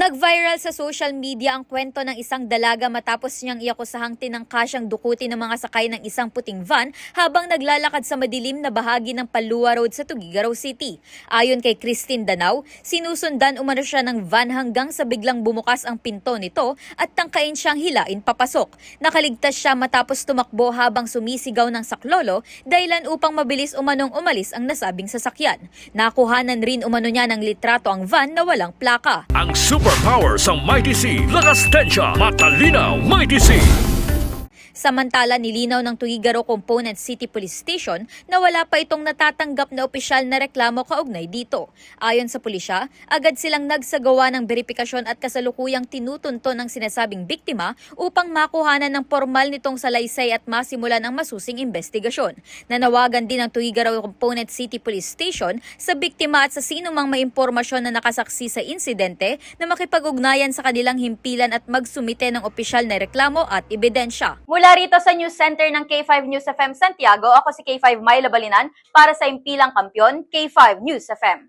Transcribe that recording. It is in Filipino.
Nag-viral sa social media ang kwento ng isang dalaga matapos niyang iakusahang tinangkasyang dukutin ng mga sakay ng isang puting van habang naglalakad sa madilim na bahagi ng Palua Road sa Tuguegarao City. Ayon kay Christine Danao, sinusundan umano siya ng van hanggang sa biglang bumukas ang pinto nito at tangkain siyang hilain papasok. Nakaligtas siya matapos tumakbo habang sumisigaw ng saklolo dahilan upang mabilis umanong umalis ang nasabing sasakyan. Nakuhanan rin umano niya ng litrato ang van na walang plaka. Ang superpower sa Mighty C, lakas tensya, matalinaw, Mighty C. Samantala, nilinaw ng Tuguegarao Component City Police Station na wala pa itong natatanggap na opisyal na reklamo kaugnay dito. Ayon sa pulisya, agad silang nagsagawa ng beripikasyon at kasalukuyang tinutunto ng sinasabing biktima upang makuhanan ng formal nitong salaysay at masimulan ang masusing investigasyon. Nanawagan din ng Tuguegarao Component City Police Station sa biktima at sa sinumang may impormasyon na nakasaksi sa insidente na makipag-ugnayan sa kanilang himpilan at magsumite ng opisyal na reklamo at ebidensya. Mula rito sa News Center ng K5 News FM Santiago, ako si K5 Myla Balinan para sa Impilang Kampiyon, K5 News FM.